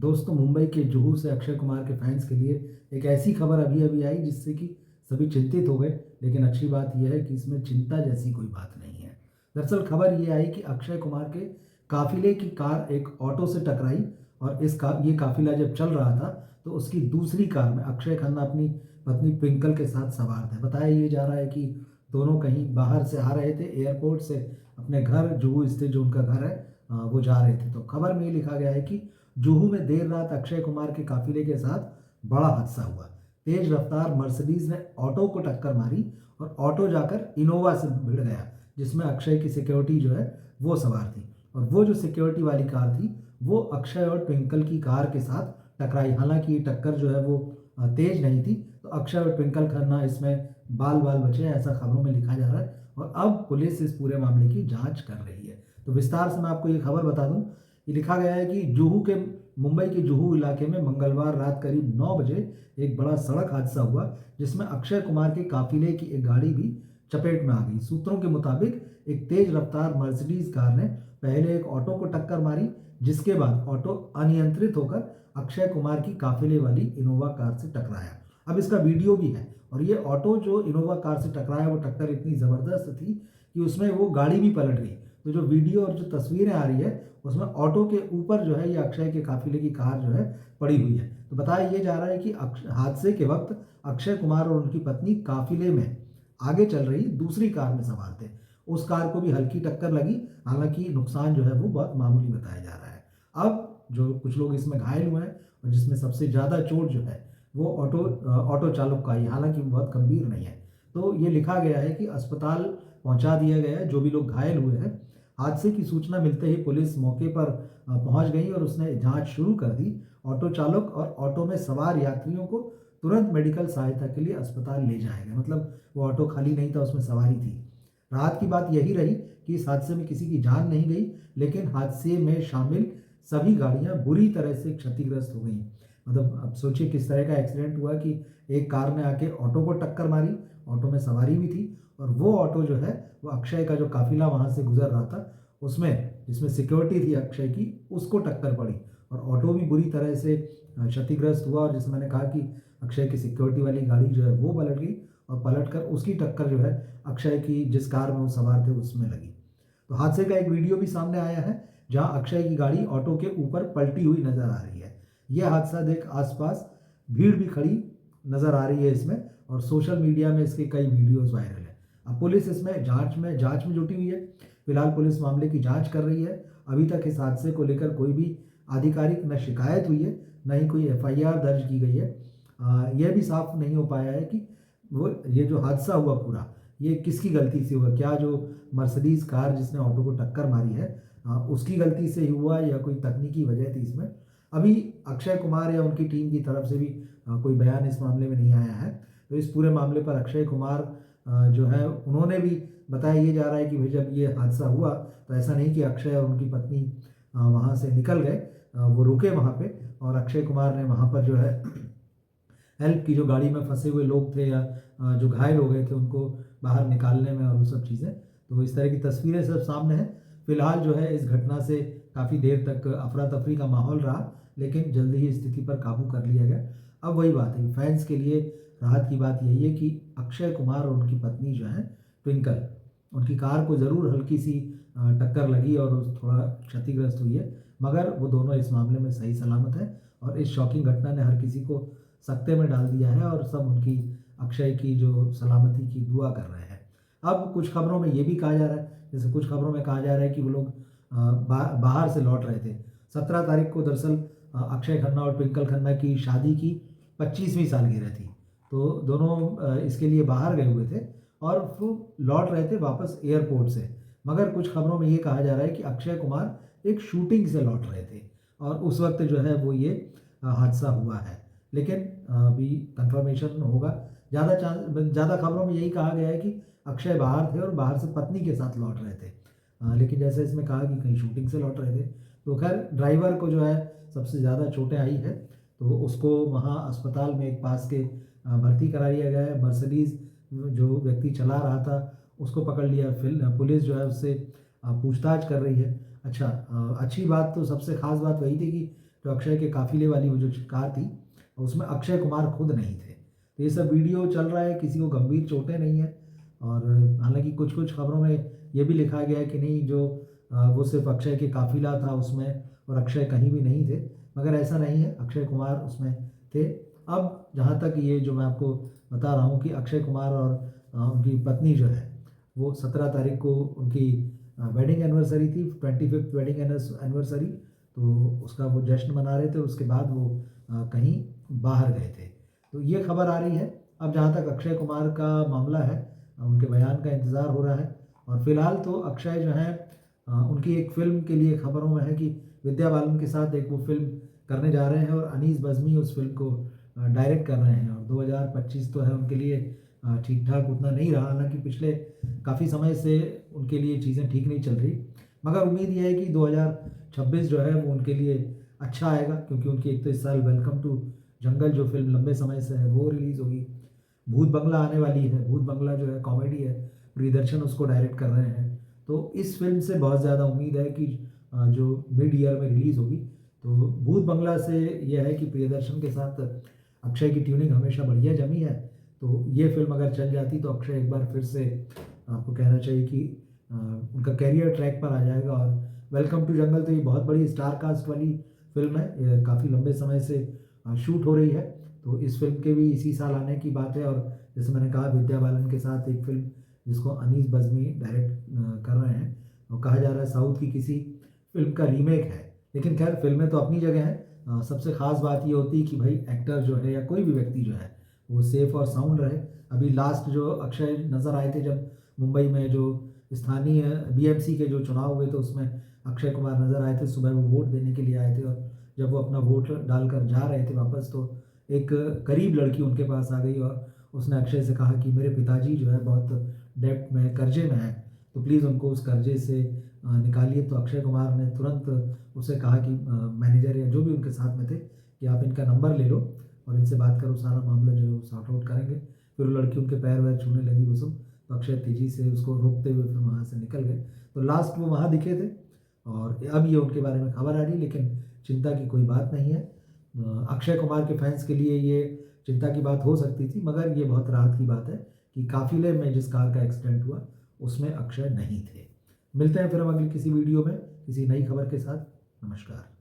दोस्तों, मुंबई के जुहू से अक्षय कुमार के फैंस के लिए एक ऐसी खबर अभी अभी आई जिससे कि सभी चिंतित हो गए। लेकिन अच्छी बात यह है कि इसमें चिंता जैसी कोई बात नहीं है। दरअसल खबर ये आई कि अक्षय कुमार के काफिले की कार एक ऑटो से टकराई और ये काफिला जब चल रहा था तो उसकी दूसरी कार में अक्षय खन्ना अपनी पत्नी ट्विंकल के साथ सवार थे। बताया ये जा रहा है कि दोनों कहीं बाहर से आ रहे थे, एयरपोर्ट से अपने घर जुहू स्थित जो उनका घर है वो जा रहे थे। तो खबर में ये लिखा गया है कि जुहू में देर रात अक्षय कुमार के काफिले के साथ बड़ा हादसा हुआ। तेज रफ्तार मर्सिडीज ने ऑटो को टक्कर मारी और ऑटो जाकर इनोवा से भिड़ गया, जिसमें अक्षय की सिक्योरिटी जो है वो सवार थी। और वो जो सिक्योरिटी वाली कार थी वो अक्षय और ट्विंकल की कार के साथ टकराई। हालांकि ये टक्कर जो है वो तेज नहीं थी, तो अक्षय और ट्विंकल खन्ना इसमें बाल बाल बचे, ऐसा खबरों में लिखा जा रहा है। और अब पुलिस इस पूरे मामले की जांच कर रही है। तो विस्तार से मैं आपको ये खबर बता दूं। ये लिखा गया है कि मुंबई के जुहू इलाके में मंगलवार रात करीब 9 बजे एक बड़ा सड़क हादसा हुआ, जिसमें अक्षय कुमार के काफिले की एक गाड़ी भी चपेट में आ गई। सूत्रों के मुताबिक एक तेज रफ्तार मर्सिडीज कार ने पहले एक ऑटो को टक्कर मारी, जिसके बाद ऑटो अनियंत्रित होकर अक्षय कुमार की काफिले वाली इनोवा कार से टकराया। अब इसका वीडियो भी है और ये ऑटो जो इनोवा कार से टकराया वो टक्कर इतनी ज़बरदस्त थी कि उसमें वो गाड़ी भी पलट गई। तो जो वीडियो और जो तस्वीरें आ रही है उसमें ऑटो के ऊपर जो है ये अक्षय के काफिले की कार जो है पड़ी हुई है। तो बताया ये जा रहा है कि हादसे के वक्त अक्षय कुमार और उनकी पत्नी काफिले में आगे चल रही दूसरी कार में सवार थे। उस कार को भी हल्की टक्कर लगी, हालांकि नुकसान जो है वो बहुत मामूली बताया जा रहा है। अब जो कुछ लोग इसमें घायल हुए हैं और जिसमें सबसे ज़्यादा चोट जो है वो ऑटो चालक का ही, हालांकि बहुत गंभीर नहीं है। तो ये लिखा गया है कि अस्पताल पहुंचा दिया गया है जो भी लोग घायल हुए हैं। हादसे की सूचना मिलते ही पुलिस मौके पर पहुंच गई और उसने जांच शुरू कर दी। ऑटो चालक और ऑटो में सवार यात्रियों को तुरंत मेडिकल सहायता के लिए अस्पताल ले जाया गया। मतलब वो ऑटो खाली नहीं था, उसमें सवारी थी। राहत की बात यही रही कि इस हादसे में किसी की जान नहीं गई, लेकिन हादसे में शामिल सभी गाड़ियां बुरी तरह से क्षतिग्रस्त हो गई। मतलब अब सोचिए किस तरह का एक्सीडेंट हुआ कि एक कार ने आके ऑटो को टक्कर मारी, ऑटो में सवारी भी थी और वो ऑटो जो है वो अक्षय का जो काफिला वहां से गुजर रहा था उसमें, जिसमें सिक्योरिटी थी अक्षय की, उसको टक्कर पड़ी और ऑटो भी बुरी तरह से क्षतिग्रस्त हुआ। और जैसे मैंने कहा कि अक्षय की सिक्योरिटी वाली गाड़ी जो है वो पलट गई और पलट कर उसकी टक्कर जो है अक्षय की जिस कार में वो सवार थे उसमें लगी। तो हादसे का एक वीडियो भी सामने आया है जहां अक्षय की गाड़ी ऑटो के ऊपर पलटी हुई नजर आ रही है। यह हादसा देख आसपास भीड़ भी खड़ी नजर आ रही है इसमें, और सोशल मीडिया में इसके कई वीडियोस वायरल है। अब पुलिस इसमें जांच में जुटी हुई है। फिलहाल पुलिस मामले की जांच कर रही है। अभी तक इस हादसे को लेकर कोई भी आधिकारिक न शिकायत हुई है, न ही कोई एफआईआर दर्ज की गई है। यह भी साफ नहीं हो पाया है कि ये जो हादसा हुआ पूरा ये किसकी गलती से हुआ। क्या जो मर्सिडीज कार जिसने ऑटो को टक्कर मारी है उसकी गलती से हुआ या कोई तकनीकी वजह थी इसमें। अभी अक्षय कुमार या उनकी टीम की तरफ से भी कोई बयान इस मामले में नहीं आया है। तो इस पूरे मामले पर अक्षय कुमार जो है उन्होंने भी बताया ये जा रहा है कि भाई जब ये हादसा हुआ तो ऐसा नहीं कि अक्षय और उनकी पत्नी वहाँ से निकल गए, वो रुके वहाँ पे और अक्षय कुमार ने वहाँ पर जो है हेल्प की। जो गाड़ी में फंसे हुए लोग थे या जो घायल हो गए थे उनको बाहर निकालने में और वो सब चीज़ें। तो इस तरह की तस्वीरें सब सामने हैं। फिलहाल जो है इस घटना से काफ़ी देर तक अफरा तफरी का माहौल रहा, लेकिन जल्दी ही स्थिति पर काबू कर लिया गया। अब वही बात है, फैंस के लिए राहत की बात यही है कि अक्षय कुमार और उनकी पत्नी जो है ट्विंकल, उनकी कार को ज़रूर हल्की सी टक्कर लगी और थोड़ा क्षतिग्रस्त हुई है, मगर वो दोनों इस मामले में सही सलामत है। और इस शॉकिंग घटना ने हर किसी को सकते में डाल दिया है और सब उनकी अक्षय की जो सलामती की दुआ कर रहे हैं। अब कुछ खबरों में ये भी कहा जा रहा है, जैसे कुछ खबरों में कहा जा रहा है कि वो लोग बाहर से लौट रहे थे। 17 तारीख को दरअसल अक्षय खन्ना और ट्विंकल खन्ना की शादी की 25वीं सालगिरह थी। तो दोनों इसके लिए बाहर गए हुए थे और वो लौट रहे थे वापस एयरपोर्ट से। मगर कुछ खबरों में ये कहा जा रहा है कि अक्षय कुमार एक शूटिंग से लौट रहे थे और उस वक्त जो है वो ये हादसा हुआ है। लेकिन अभी कंफर्मेशन होगा। ज़्यादा खबरों में यही कहा गया है कि अक्षय बाहर थे और बाहर से पत्नी के साथ लौट रहे थे। लेकिन जैसे इसमें कहा कि कहीं शूटिंग से लौट रहे थे। तो खैर ड्राइवर को जो है सबसे ज़्यादा चोटें आई है, तो उसको वहाँ अस्पताल में एक पास के भर्ती करा दिया गया है। मर्सिडीज़ जो व्यक्ति चला रहा था उसको पकड़ लिया। फिर पुलिस जो है उससे पूछताछ कर रही है। अच्छा, अच्छी बात तो सबसे ख़ास बात वही थी कि जो अक्षय के काफ़िले वाली वो जो कार थी, उसमें अक्षय कुमार खुद नहीं थे। तो ये सब वीडियो चल रहा है, किसी को गंभीर चोटें नहीं हैं और हालाँकि कुछ-कुछ खबरों में ये भी लिखा गया है कि नहीं जो वो सिर्फ़ अक्षय के काफ़िला था उसमें और अक्षय कहीं भी नहीं थे, मगर ऐसा नहीं है, अक्षय कुमार उसमें थे। अब जहाँ तक ये जो मैं आपको बता रहा हूँ कि अक्षय कुमार और उनकी पत्नी जो है, वो 17 तारीख को उनकी वेडिंग एनिवर्सरी थी, 25th वेडिंग एनिवर्सरी, तो उसका वो जश्न मना रहे थे, उसके बाद वो कहीं बाहर गए थे। तो ये खबर आ रही है। अब जहाँ तक अक्षय कुमार का मामला है, उनके बयान का इंतज़ार हो रहा है और फिलहाल तो अक्षय जो हैं उनकी एक फ़िल्म के लिए खबरों में है कि विद्या बालन के साथ एक वो फ़िल्म करने जा रहे हैं और अनीस बज़्मी उस फ़िल्म को डायरेक्ट कर रहे हैं और 2025 तो है उनके लिए ठीक-ठाक उतना नहीं रहा, हालाँकि पिछले काफ़ी समय से उनके लिए चीज़ें ठीक नहीं चल रही। मगर उम्मीद ये है कि 2026 जो है वो उनके लिए अच्छा आएगा क्योंकि उनकी एक तो इस साल वेलकम टू जंगल जो फ़िल्म लंबे समय से है वो रिलीज़ होगी। भूत बंगला आने वाली है, भूत बंगला जो है कॉमेडी है, प्रियदर्शन उसको डायरेक्ट कर रहे हैं। तो इस फ़िल्म से बहुत ज़्यादा उम्मीद है कि जो मिड ईयर में रिलीज़ होगी। तो भूत बंगला से ये है कि प्रियदर्शन के साथ अक्षय की ट्यूनिंग हमेशा बढ़िया जमी है। तो ये फ़िल्म अगर चल जाती तो अक्षय एक बार फिर से आपको कहना चाहिए कि उनका करियर ट्रैक पर आ जाएगा और वेलकम टू जंगल तो ये बहुत बड़ी स्टार कास्ट वाली फ़िल्म है। ये काफ़ी लंबे समय से शूट हो रही है। तो इस फ़िल्म के भी इसी साल आने की बात है और जैसे मैंने कहा विद्या बालन के साथ एक फ़िल्म जिसको अनीस बज़्मी डायरेक्ट कर रहे हैं और कहा जा रहा है साउथ की किसी फ़िल्म का रीमेक है। लेकिन ख़ैर फ़िल्में तो अपनी जगह हैं। सबसे ख़ास बात ये होती है कि भाई एक्टर जो है या कोई भी व्यक्ति जो है वो सेफ़ और साउंड रहे। अभी लास्ट जो अक्षय नज़र आए थे जब मुंबई में जो स्थानीय बीएमसी के जो चुनाव हुए थे उसमें अक्षय कुमार नज़र आए थे। सुबह वो वोट देने के लिए आए थे और जब वो अपना वोट डालकर जा रहे थे वापस तो एक करीब लड़की उनके पास आ गई और उसने अक्षय से कहा कि मेरे पिताजी जो है बहुत डेब्ट में कर्जे में हैं, तो प्लीज़ उनको उस कर्जे से निकालिए। तो अक्षय कुमार ने तुरंत उससे कहा कि मैनेजर या जो भी उनके साथ में थे कि आप इनका नंबर ले लो और इनसे बात करो, सारा मामला जो है वो सॉर्ट आउट करेंगे। फिर वो लड़की उनके पैर वैर छूने लगी वो सब, तो अक्षय तेज़ी से उसको रोकते हुए फिर वहाँ से निकल गए। तो लास्ट वो वहाँ दिखे थे और अब ये उनके बारे में खबर आ रही, लेकिन चिंता की कोई बात नहीं है। अक्षय कुमार के फैंस के लिए ये चिंता की बात हो सकती थी, मगर ये बहुत राहत की बात है कि काफ़िले में जिस कार का एक्सीडेंट हुआ, उसमें अक्षय नहीं थे। मिलते हैं फिर हम अगली किसी वीडियो में, किसी नई खबर के साथ। नमस्कार।